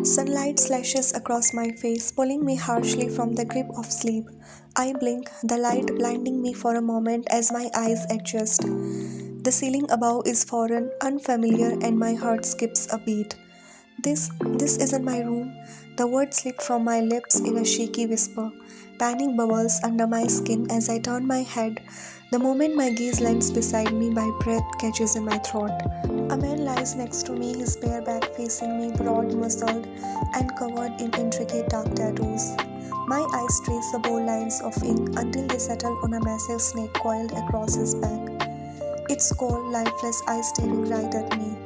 Sunlight slashes across my face, pulling me harshly from the grip of sleep. I blink, the light blinding me for a moment as my eyes adjust. The ceiling above is foreign, unfamiliar, and my heart skips a beat. This isn't my room. The words slip from my lips in a shaky whisper. Panic bubbles under my skin as I turn my head. The moment my gaze lands beside me, my breath catches in my throat. A man lies next to me, his bare back facing me, broad muscled and covered in intricate dark tattoos. My eyes trace the bold lines of ink until they settle on a massive snake coiled across his back. Its cold, lifeless eyes staring right at me.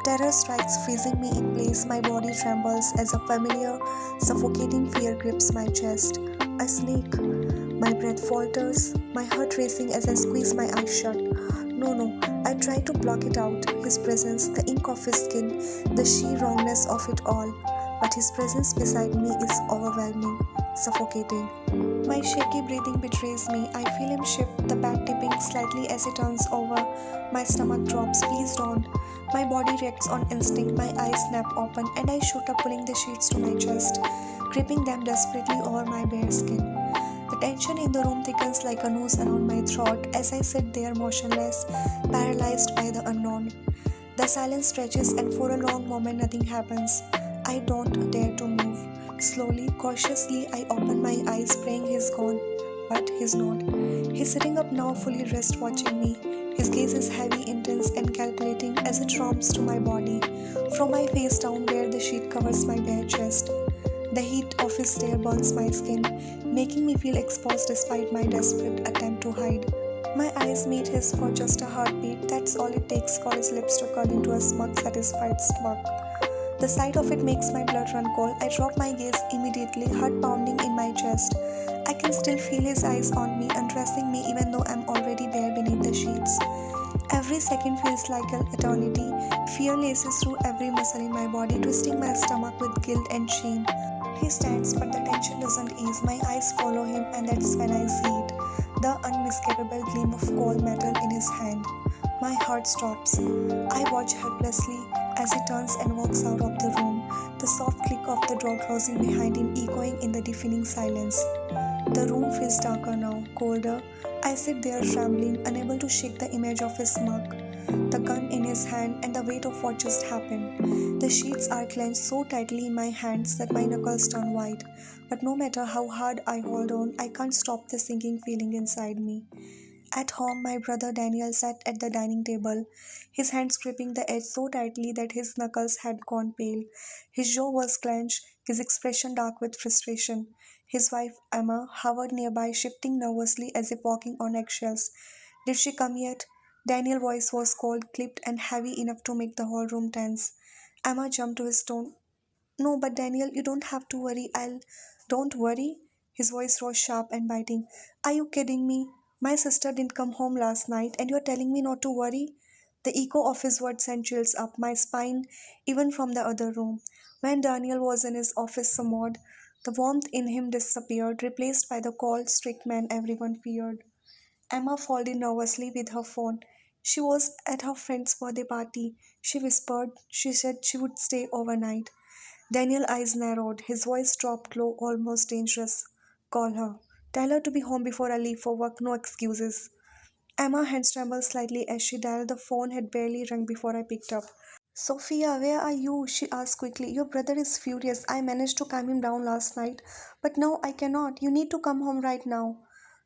Terror strikes, freezing me in place. My body trembles as a familiar, suffocating fear grips my chest. A snake. My breath falters, my heart racing as I squeeze my eyes shut. No, no, I try to block it out. His presence, the ink of his skin, the sheer wrongness of it all. But his presence beside me is overwhelming, suffocating. My shaky breathing betrays me. I feel him shift, the bat tipping slightly as he turns over. My stomach drops. Please don't. My body reacts on instinct. My eyes snap open and I shoot up, pulling the sheets to my chest, gripping them desperately over my bare skin. The tension in the room thickens like a noose around my throat as I sit there motionless, paralyzed by the unknown. The silence stretches, and for a long moment, nothing happens. I don't dare to move. Slowly, cautiously, I open my eyes, praying he's gone. But he's not. He's sitting up now, fully dressed, watching me. His gaze is heavy, intense, and calculating as it roams to my body, from my face down where the sheet covers my bare chest. The heat of his stare burns my skin, making me feel exposed despite my desperate attempt to hide. My eyes meet his for just a heartbeat. That's all it takes for his lips to curl into a smug, satisfied smirk. The sight of it makes my blood run cold. I drop my gaze immediately, heart pounding in my chest. I can still feel his eyes on me, undressing me even though I'm already bare beneath the sheets. Every second feels like an eternity. Fear laces through every muscle in my body, twisting my stomach with guilt and shame. He stands, but the tension doesn't ease. My eyes follow him, and that's when I see it, the unmistakable gleam of cold metal in his hand. My heart stops. I watch helplessly as he turns and walks out of the room, the soft click of the door closing behind him echoing in the deafening silence. The room feels darker now, colder. I sit there trembling, unable to shake the image of his mug, the gun in his hand, and the weight of what just happened. The sheets are clenched so tightly in my hands that my knuckles turn white. But no matter how hard I hold on, I can't stop the sinking feeling inside me. At home, my brother Daniel sat at the dining table, his hands gripping the edge so tightly that his knuckles had gone pale. His jaw was clenched, his expression dark with frustration. His wife, Emma, hovered nearby, shifting nervously as if walking on eggshells. Did she come yet? Daniel's voice was cold, clipped, and heavy enough to make the whole room tense. Emma jumped to his tone. No, but Daniel, you don't have to worry. I'll. Don't worry. His voice rose sharp and biting. Are you kidding me? My sister didn't come home last night, and you're telling me not to worry? The echo of his words sent chills up my spine, even from the other room. When Daniel was in his office somewhat, the warmth in him disappeared, replaced by the cold, strict man everyone feared. Emma folded nervously with her phone. She was at her friend's birthday party. She whispered. She said she would stay overnight. Daniel's eyes narrowed. His voice dropped low, almost dangerous. Call her. Tell her to be home before I leave for work. No excuses. Emma's hands trembled slightly as she dialed. The phone had barely rung before I picked up. Sophia, where are you? She asked quickly. Your brother is furious. I managed to calm him down last night, but now I cannot. You need to come home right now.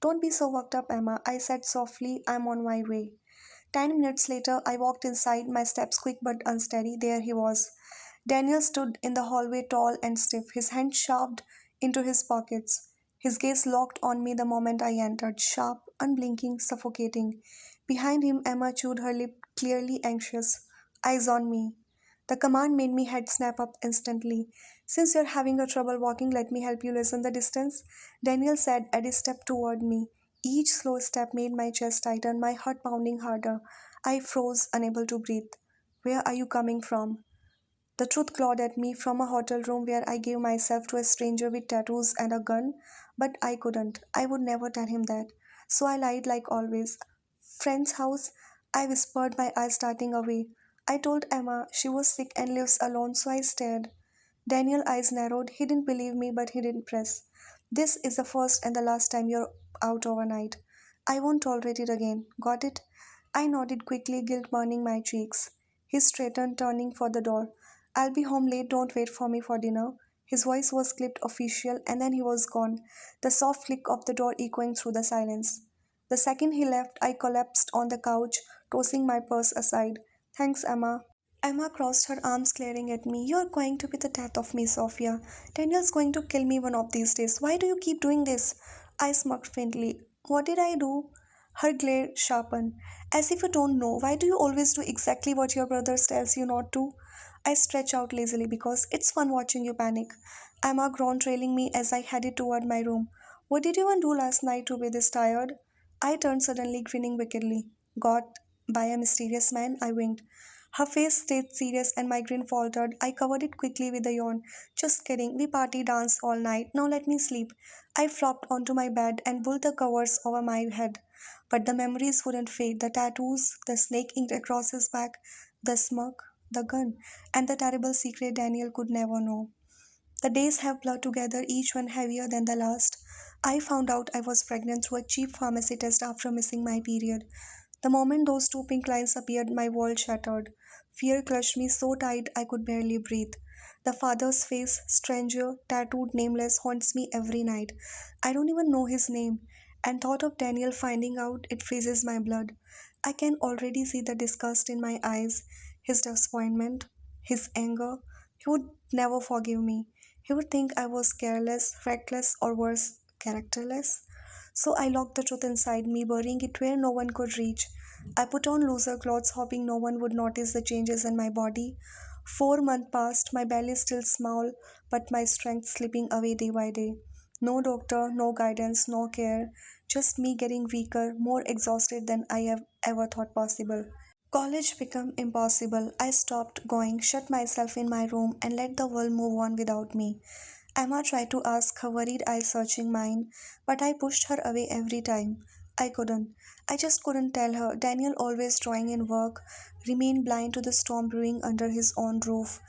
Don't be so worked up, Emma. I said softly. I'm on my way. 10 minutes later, I walked inside, my steps quick but unsteady. There he was. Daniel stood in the hallway, tall and stiff, his hands shoved into his pockets. His gaze locked on me the moment I entered, sharp, unblinking, suffocating. Behind him, Emma chewed her lip, clearly anxious. Eyes on me. The command made me head snap up instantly. Since you're having a trouble walking, let me help you lessen the distance, Daniel said as he stepped toward me. Each slow step made my chest tighten, my heart pounding harder. I froze, unable to breathe. Where are you coming from? The truth clawed at me from a hotel room where I gave myself to a stranger with tattoos and a gun, but I couldn't. I would never tell him that. So I lied like always. Friend's house? I whispered, my eyes starting away. I told Emma she was sick and lives alone, so I stared. Daniel's eyes narrowed. He didn't believe me, but he didn't press. This is the first and the last time you're out overnight. I won't tolerate it again. Got it? I nodded quickly, guilt burning my cheeks. He straightened, turning for the door. I'll be home late, don't wait for me for dinner. His voice was clipped official, and then he was gone, the soft click of the door echoing through the silence. The second he left, I collapsed on the couch, tossing my purse aside. Thanks, Emma. Emma crossed her arms, glaring at me. You're going to be the death of me, Sophia. Daniel's going to kill me one of these days. Why do you keep doing this? I smirked faintly. What did I do? Her glare sharpened. As if you don't know, why do you always do exactly what your brother tells you not to? I stretched out lazily because it's fun watching you panic. Emma groaned, trailing me as I headed toward my room. What did you even do last night to be this tired? I turned suddenly, grinning wickedly. Got by a mysterious man, I winked. Her face stayed serious and my grin faltered. I covered it quickly with a yawn. Just kidding, we party danced all night. Now let me sleep. I flopped onto my bed and pulled the covers over my head. But the memories wouldn't fade. The tattoos, the snake inked across his back, the smirk, the gun, and the terrible secret Daniel could never know. The days have blurred together, each one heavier than the last. I found out I was pregnant through a cheap pharmacy test after missing my period. The moment those two pink lines appeared, my world shattered. Fear clutched me so tight I could barely breathe. The father's face, stranger, tattooed, nameless, haunts me every night. I don't even know his name, and thought of Daniel finding out, it freezes my blood. I can already see the disgust in my eyes, his disappointment, his anger. He would never forgive me. He would think I was careless, reckless, or worse, characterless. So I locked the truth inside me, burying it where no one could reach. I put on looser clothes, hoping no one would notice the changes in my body. 4 months passed, my belly still small, but my strength slipping away day by day. No doctor, no guidance, no care, just me getting weaker, more exhausted than I have ever thought possible. College became impossible. I stopped going, shut myself in my room, and let the world move on without me. Emma tried to ask, her worried eyes searching mine, but I pushed her away every time. I couldn't. I just couldn't tell her. Daniel, always drawing in work, remained blind to the storm brewing under his own roof.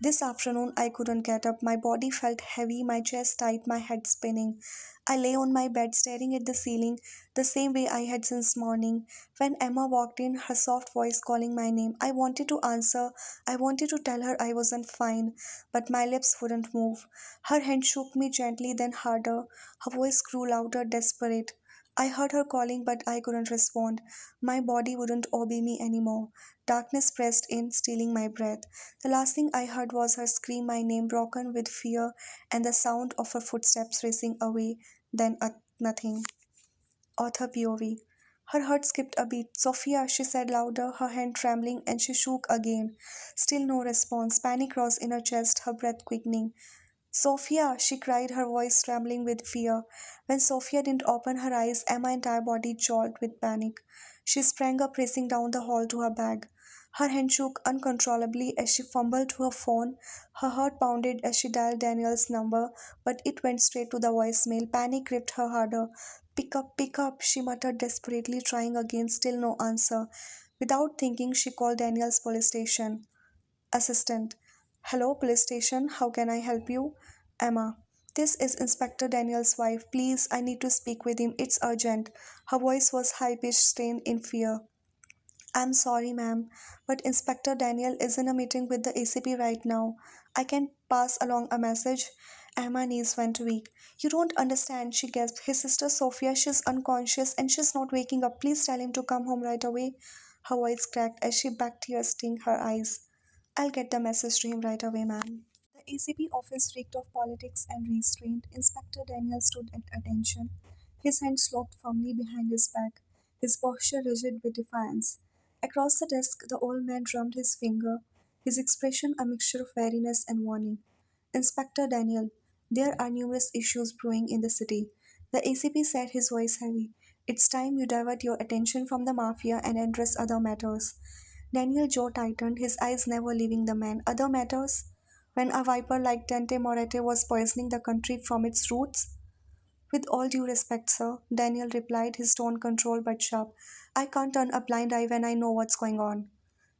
This afternoon I couldn't get up. My body felt heavy, my chest tight, my head spinning. I lay on my bed staring at the ceiling the same way I had since morning. When Emma walked in, her soft voice calling my name, I wanted to answer. I wanted to tell her I wasn't fine, but my lips wouldn't move. Her hand shook me gently, then harder. Her voice grew louder, desperate. I heard her calling, but I couldn't respond. My body wouldn't obey me anymore. Darkness pressed in, stealing my breath. The last thing I heard was her scream my name, broken with fear, and the sound of her footsteps racing away. Then nothing. Author POV. Her heart skipped a beat. Sophia, she said louder, her hand trembling, and she shook again. Still no response. Panic rose in her chest, her breath quickening. Sophia, she cried, her voice trembling with fear. When Sophia didn't open her eyes, Emma's entire body jolted with panic. She sprang up, racing down the hall to her bag. Her hand shook uncontrollably as she fumbled to her phone. Her heart pounded as she dialed Daniel's number, but it went straight to the voicemail. Panic gripped her harder. Pick up, she muttered desperately, trying again, still no answer. Without thinking, she called Daniel's police station. Assistant. Hello, police station. How can I help you? Emma. This is Inspector Daniel's wife. Please, I need to speak with him. It's urgent. Her voice was high pitched, strained in fear. I'm sorry, ma'am, but Inspector Daniel is in a meeting with the ACP right now. I can pass along a message. Emma's knees went weak. You don't understand, she gasped. His sister Sophia, she's unconscious and she's not waking up. Please tell him to come home right away. Her voice cracked as she backed tears sting her eyes. I'll get the message to him right away, ma'am. The ACP office reeked of politics and restraint. Inspector Daniel stood at attention, his hands locked firmly behind his back, his posture rigid with defiance. Across the desk, the old man drummed his finger, his expression a mixture of weariness and warning. Inspector Daniel, there are numerous issues brewing in the city. The ACP said, his voice heavy. It's time you divert your attention from the mafia and address other matters. Daniel jaw tightened, his eyes never leaving the man. Other matters? When a viper like Dante Moretti was poisoning the country from its roots? With all due respect, sir, Daniel replied, his tone controlled but sharp. I can't turn a blind eye when I know what's going on.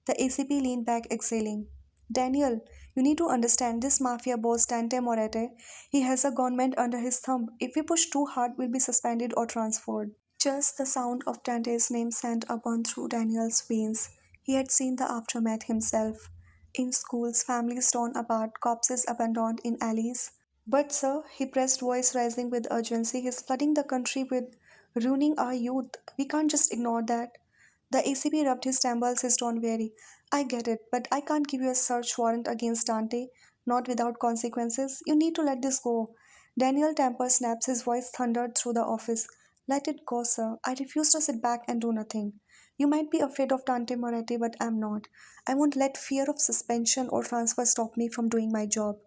The ACP leaned back, exhaling. Daniel, You need to understand this mafia boss Dante Moretti. He has a government under his thumb. If we push too hard, we'll be suspended or transferred. Just the sound of Dante's name sent a burn through Daniel's veins. He had seen the aftermath himself. In schools, families torn apart, corpses abandoned in alleys. But, sir, he pressed, voice rising with urgency, he's flooding the country with ruining our youth. We can't just ignore that. The ACP rubbed his temples, his tone weary. I get it, but I can't give you a search warrant against Dante, not without consequences. You need to let this go. Daniel temper snaps, his voice thundered through the office. Let it go, sir. I refuse to sit back and do nothing. You might be afraid of Dante Moretti, but I'm not. I won't let fear of suspension or transfer stop me from doing my job.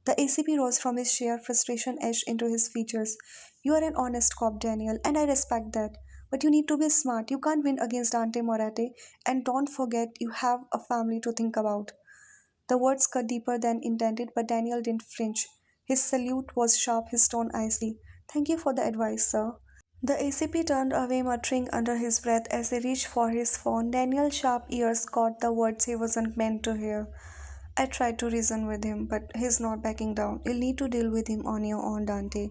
The ACP rose from his chair, frustration etched into his features. You are an honest cop, Daniel, and I respect that. But you need to be smart. You can't win against Dante Morate, and don't forget you have a family to think about. The words cut deeper than intended, but Daniel didn't flinch. His salute was sharp, his tone icy. Thank you for the advice, sir. The ACP turned away, muttering under his breath as he reached for his phone. Daniel's sharp ears caught the words he wasn't meant to hear. I tried to reason with him, but he's not backing down. You'll need to deal with him on your own, Dante.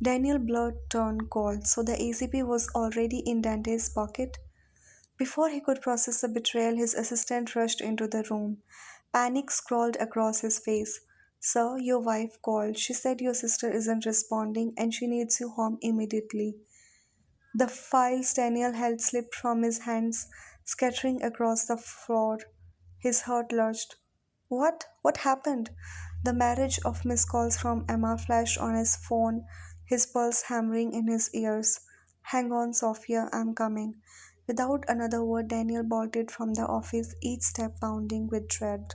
Daniel blood turned cold, so the ACP was already in Dante's pocket. Before he could process the betrayal, his assistant rushed into the room. Panic scrawled across his face. Sir, your wife called. She said your sister isn't responding and she needs you home immediately. The files Daniel held slipped from his hands, scattering across the floor. His heart lurched. What? What happened? The marriage of missed calls from Emma flashed on his phone, his pulse hammering in his ears. Hang on, Sophia, I'm coming. Without another word, Daniel bolted from the office, each step pounding with dread.